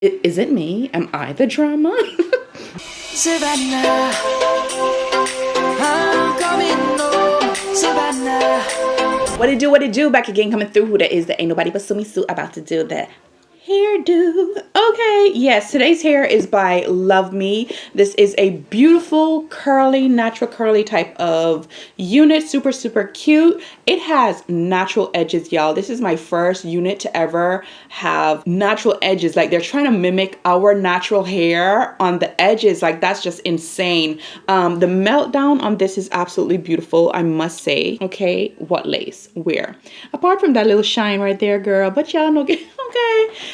Is it me? Am I the drama? Savannah, I'm coming home, Savannah. What it do? Back again, coming through. Who that is? That ain't nobody but Sumi Sue about to do that hairdo. Okay, yes, today's hair is by Luvme. This is a beautiful curly, natural curly type of unit. Super cute. It has natural edges, y'all. This is my first unit to ever have natural edges. Like, they're trying to mimic our natural hair on the edges. Like, that's just insane. The meltdown on this is absolutely beautiful, I must say. Okay, what lace? Where? Apart from that little shine right there, girl. But y'all know, okay.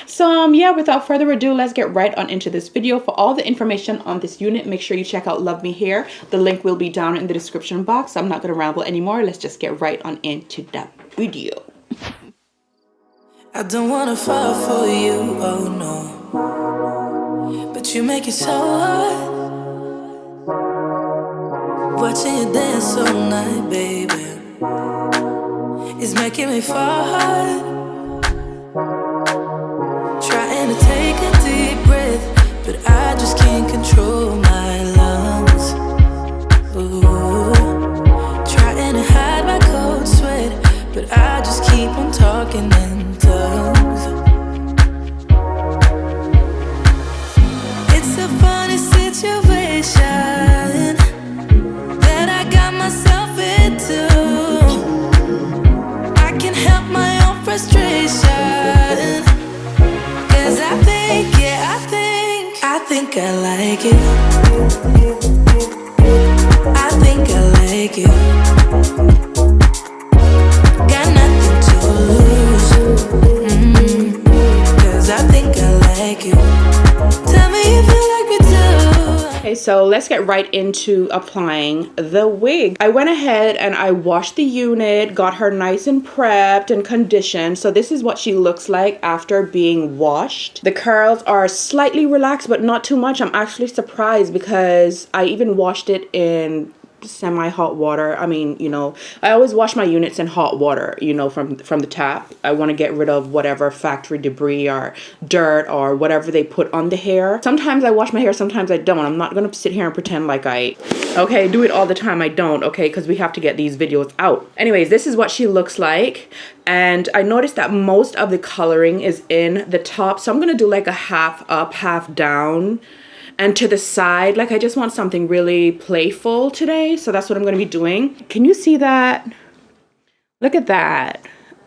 So yeah, without further ado, let's get right on into this video. For all the information on this unit, make sure you check out Luvme Hair. The link will be down in the description box. I'm not going to ramble anymore. Let's just get right on into the video. I don't want to fall for you, oh no, but you make it so hard. Watching you dance all night, baby, is making me fall hard. Trying to take a deep breath, but I just can't control my lungs. Ooh. Trying to hide my cold sweat, but I just keep on talking in tongues. It's a funny situation that I got myself into. I can't help my own frustration. Cause I think I like it. I think I like it. Got nothing to lose. Cause I think I like it. Tell me if you like me too. Okay, so let's get right into applying the wig. I went ahead and I washed the unit, got her nice and prepped and conditioned. So this is what she looks like after being washed. The curls are slightly relaxed, but not too much. I'm actually surprised because I even washed it in semi-hot water. I mean, you know, I always wash my units in hot water, you know, from the tap. I want to get rid of whatever factory debris or dirt or whatever they put on the hair. Sometimes I wash my hair, sometimes I don't. I'm not gonna sit here and pretend like I do it all the time. I don't, okay, because we have to get these videos out. Anyways, this is what she looks like, and I noticed that most of the coloring is in the top, so I'm gonna do like a half up, half down, and to the side. Like, I just want something really playful today, so that's what I'm going to be doing. Can you see that? Look at that.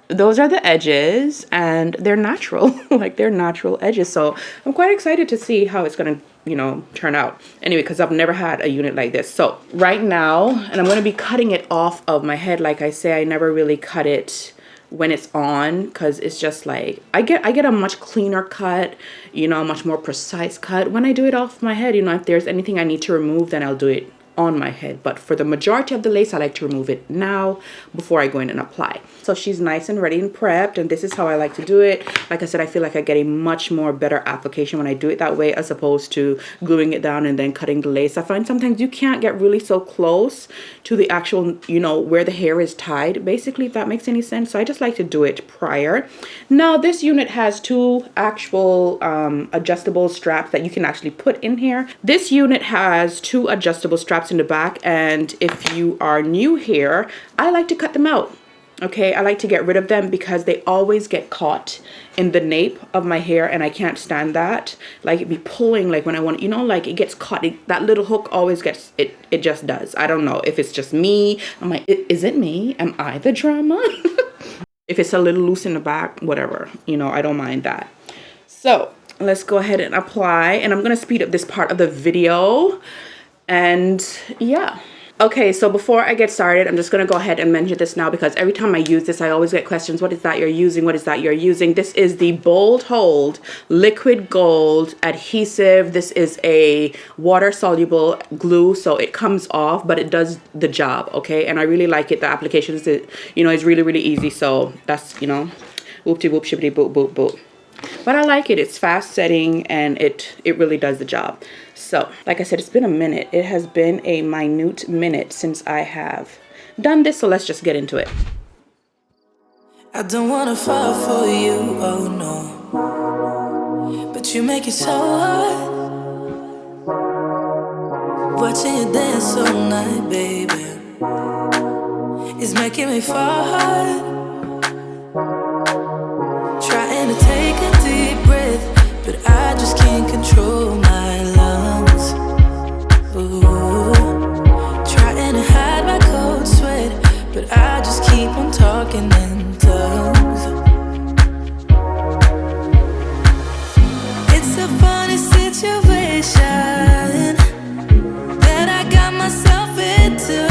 Those are the edges, and they're natural. Like, they're natural edges, so I'm quite excited to see how it's going to, you know, turn out. Anyway, because I've never had a unit like this. So right now, and I'm going to be cutting it off of my head. Like I say, I never really cut it when it's on, because it's just like I get a much cleaner cut, you know, a much more precise cut when I do it off my head. You know, if there's anything I need to remove, then I'll do it on my head. But for the majority of the lace, I like to remove it now before I go in and apply. So she's nice and ready and prepped, and this is how I like to do it. Like I said, I feel like I get a much more better application when I do it that way, as opposed to gluing it down and then cutting the lace. I find sometimes you can't get really so close to the actual, you know, where the hair is tied, basically, if that makes any sense. So I just like to do it prior. Now, this unit has two actual adjustable straps that you can actually put in here. This unit has two adjustable straps in the back, and if you are new here, I like to cut them out. Okay, I like to get rid of them because they always get caught in the nape of my hair, and I can't stand that. Like, it be pulling, like when I want, you know, like it gets caught. That little hook always gets, it just does. I don't know if it's just me. I'm like, is it me? Am I the drama? If it's a little loose in the back, whatever, you know, I don't mind that. So let's go ahead and apply, and I'm going to speed up this part of the video. And yeah. Okay, so before I get started, I'm just going to go ahead and mention this now, because every time I use this, I always get questions. What is that you're using? What is that you're using? This is the Bold Hold Liquid Gold Adhesive. This is a water-soluble glue, so it comes off, but it does the job, okay? And I really like it. The application is, you know, it's really, really easy. So that's, you know, whoop-de-whoop, shippity-boop, boop, boop. But I like it. It's fast setting, and it really does the job. So, like I said, it's been a minute. It has been a minute minute since I have done this, so let's just get into it. I don't want to fall for you, oh no, but you make it so hard. Watching you dance all night, baby, is making me fall hard. Trying to take a deep breath, but I just can't control my lungs. Ooh. Trying to hide my cold sweat, but I just keep on talking in tongues. It's a funny situation that I got myself into.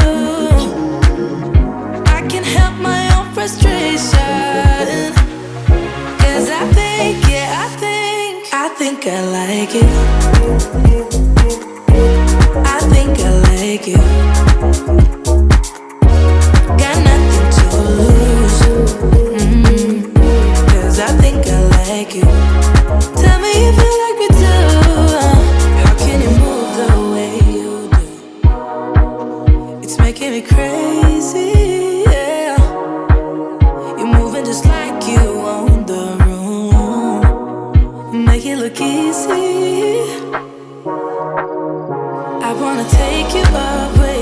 I can't help my own frustration, 'cause I think, yeah, I think I like it. I think I like it. Got nothing to lose, 'cause I think I like it. Tell me if you like me too. How can you move the way you do? It's making me crazy, yeah. You're moving just like you own the room. Make it look easy. I wanna take you away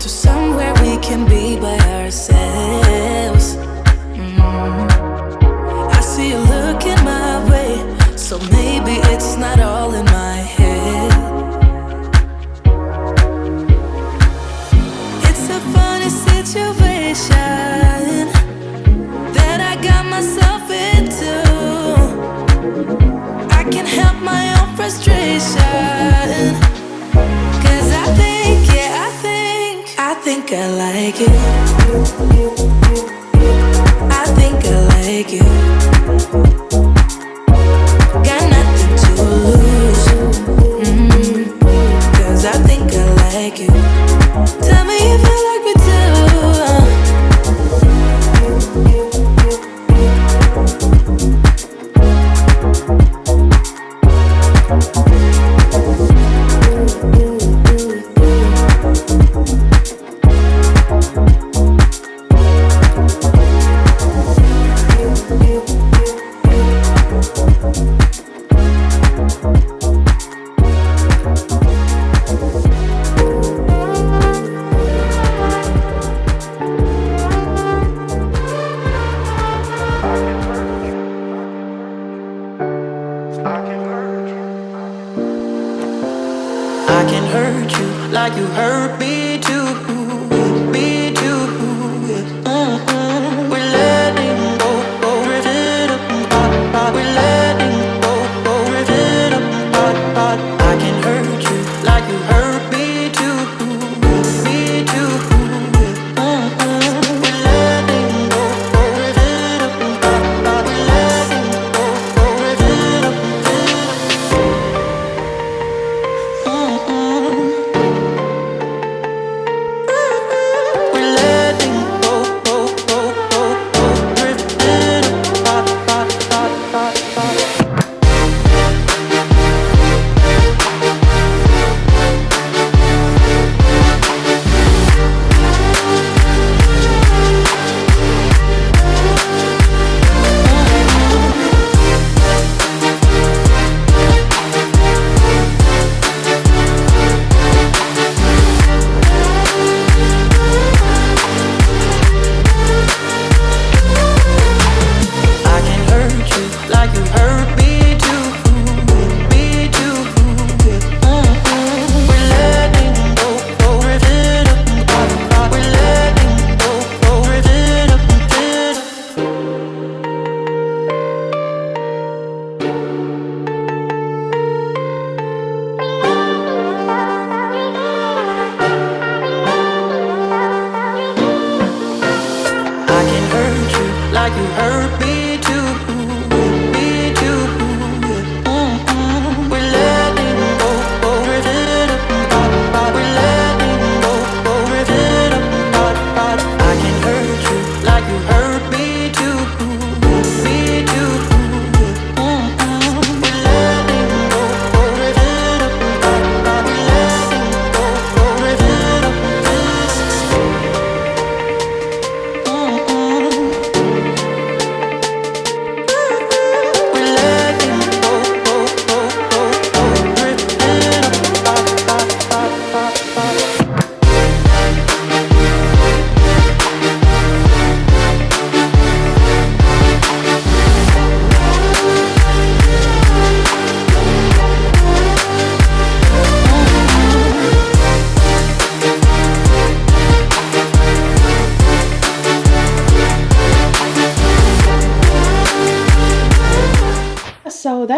to somewhere we can be by ourselves. I see you looking my way, so maybe it's not all in my head. It's a funny situation that I got myself into. I can't help my own frustration, 'cause I think, yeah, I think I like it. I think I like it. Got nothing to lose, 'cause I think I like it. Tell me if you like me too. I can hurt you like you hurt me too, me too. We're letting go, drifting apart. We're letting go, drifting apart. I can hurt you like you hurt me too, me too. We're letting go, drifting apart. We're letting go, drifting apart.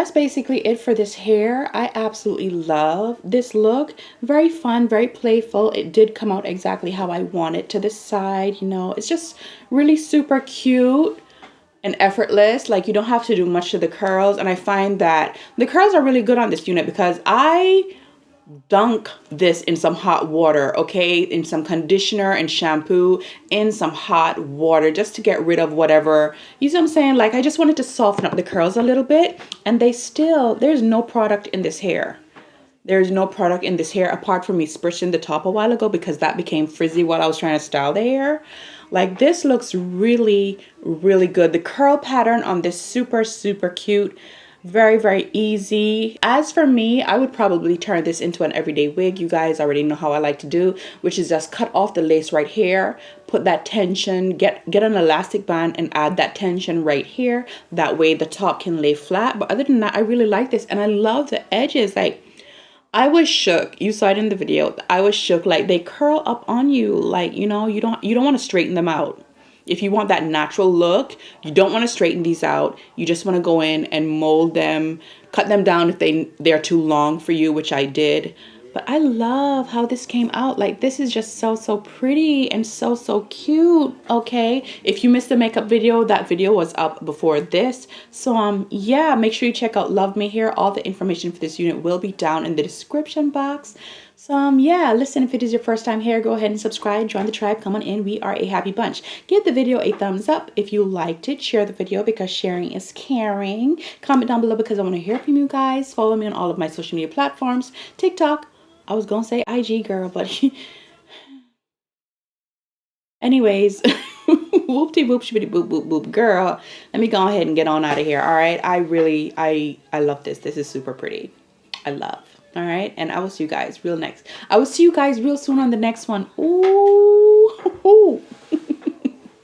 that's basically it for this hair. I absolutely love this look. Very fun, very playful. It did come out exactly how I want it, to the side, you know. It's just really super cute and effortless. Like, you don't have to do much to the curls. And I find that the curls are really good on this unit because I dunk this in some hot water, okay, in some conditioner and shampoo, in some hot water, just to get rid of whatever, you see what I'm saying? Like, I just wanted to soften up the curls a little bit. And there's no product in this hair. There's no product in this hair apart from me spritching the top a while ago because that became frizzy while I was trying to style the hair. Like, this looks really, really good. The curl pattern on this super, super cute. Very, very easy. As for me, I would probably turn this into an everyday wig. You guys already know how I like to do, which is just cut off the lace right here, put that tension, get an elastic band and add that tension right here. That way the top can lay flat. But other than that, I really like this, and I love the edges. Like, I was shook. You saw it in the video. I was shook. Like, they curl up on you. Like, you know, you don't want to straighten them out. If you want that natural look, you don't want to straighten these out. You just want to go in and mold them, cut them down if they're too long for you, which I did. But I love how this came out. Like, this is just so, so pretty and so, so cute, okay? If you missed the makeup video, that video was up before this. So, yeah, make sure you check out Luvme here. All the information for this unit will be down in the description box. So, yeah, listen, if it is your first time here, go ahead and subscribe, join the tribe, come on in. We are a happy bunch. Give the video a thumbs up if you liked it. Share the video because sharing is caring. Comment down below because I want to hear from you guys. Follow me on all of my social media platforms. TikTok. I was going to say IG, girl, but anyways, whoop-de whoop shibbity boop boop boop, girl. Let me go ahead and get on out of here. All right. I love this. This is super pretty. I love. All right. And I will see you guys real soon on the next one. Ooh.